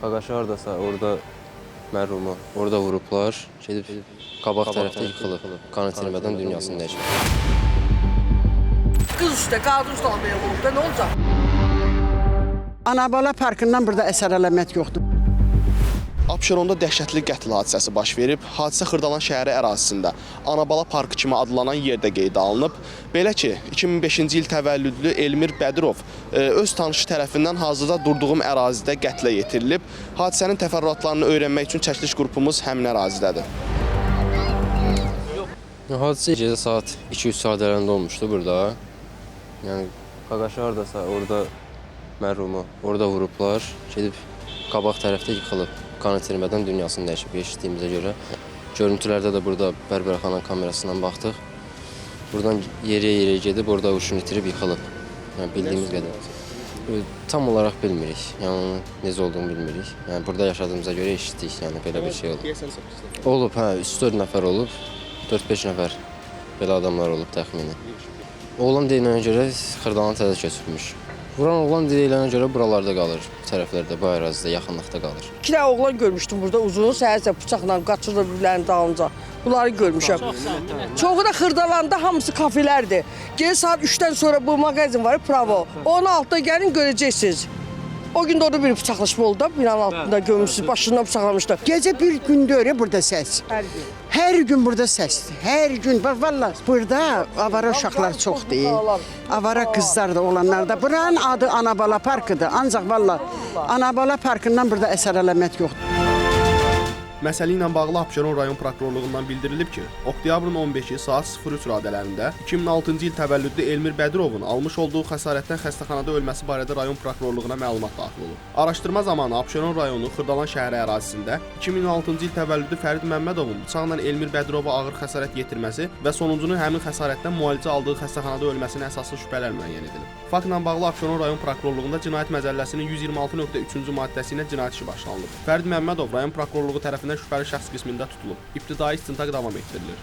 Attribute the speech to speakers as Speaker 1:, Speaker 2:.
Speaker 1: Qaqaşı hardasa orada mərhumu orada vurublar. Gedib qabaq tərəfdə yıxılıb. Kan itirmədən dünyasını dəyişib.
Speaker 2: Qız üstə, qadın üstə almaya olub da nə olacaq?
Speaker 3: Anabala parkından burada əsər əlamət yoxdur.
Speaker 4: Abşeronda dəhşətli qətl hadisəsi baş verib. Hadisə Xırdalan şəhəri ərazisində Anabala parkı kimi adlanan yerdə qeydə alınıb. Belə ki, 2005-ci il təvəllüdlü Elmir Bədirov öz tanışı tərəfindən hazırda durduğum ərazidə qətlə yetirilib. Hadisənin təfərrüatlarını öyrənmək üçün çəkiliş qrupumuz həmin ərazidədir.
Speaker 1: Hadisə gecə saat 2-3 saat ərəndə olmuşdu burada. Yəni Qaqaşı hardasa orada mərhumu orada vurublar. Gedib qabaq tərəfdə yıxılıb. Kan itirmədən dünyasını dəyişib. Eşitdiyimizə görə görüntülərdə də burada Bərbərxanın kamerasından baxdıq. Buradan yeriyə gedib orada huşunu itirib yıxılıb. Yəni bildiyimiz qədər. Tam olaraq bilmirik. Yəni necə olduğunu bilmirik. Yəni burada yaşadığımıza görə eşitdik. Yəni belə bir şey olub. Olub, hə, 3-4 nəfər olub. 4-5 nəfər belə adamlar olub təxmini. Oğlan deyilənə görə Xırdalanı təzə köçürmüş. Vuran oğlan deyilənə görə buralarda qalır, bu tərəflərdə, bu ərazidə, yaxınlıqda qalır.
Speaker 2: 2 dənə oğlan görmüşdüm burada uzun, səhərsə bıçaqla qaçırdı birilərinin dalınca. Bunları görmüşəm. Çoxu da Xırdalanda hamısı kafelərdir. Gel saat 3-dən sonra bu mağazin var, Pravo. Onun altına gəlin görəcəksiniz. O gün də orada bir bıçaqlaşma oldu da, binanın altında görmüşsünüz, başından bıçaqlamışlar.
Speaker 3: Gecə bir gündür burada səs.
Speaker 2: Hər gün.
Speaker 3: Hər gün burada səsdir. Hər gün. Bax vallahi burada avara uşaqlar çoxdur. Avara qızlar da olanlar da. Buranın adı Anabala parkıdır. Ancaq vallahi Anabala parkından burada əsər əlamət yoxdur.
Speaker 4: Məsələ ilə bağlı Abşeron rayon prokurorluğundan bildirilib ki, oktyabrın 15-i saat 03 radələrində 2006-cı il təvəllüdlü Elmir Bədirovun almış olduğu xəsarətdən xəstəxanada ölməsi barədə rayon prokurorluğuna məlumat daxil olub. Araşdırma zamanı Abşeron rayonu Xırdalan şəhəri ərazisində 2006-cı il təvəllüdlü Fərid Məmmədovun bıçaqla Elmir Bədirova ağır xəsarət yetirməsi və sonuncunun həmin xəsarətdən müalicə aldığı xəstəxanada ölməsinə əsaslı şübhələr müəyyən edilib. Faktla bağlı Abşeron rayon prokurorluğunda Cinayət Məcəlləsinin 126.3-cü maddəsi ilə cinayət işi başlanılıb. Fərid Məmmədov rayon prokurorluğu tərəfindən şübhəli şəxs qismində tutulub. İbtidai istintaq davam etdirilir.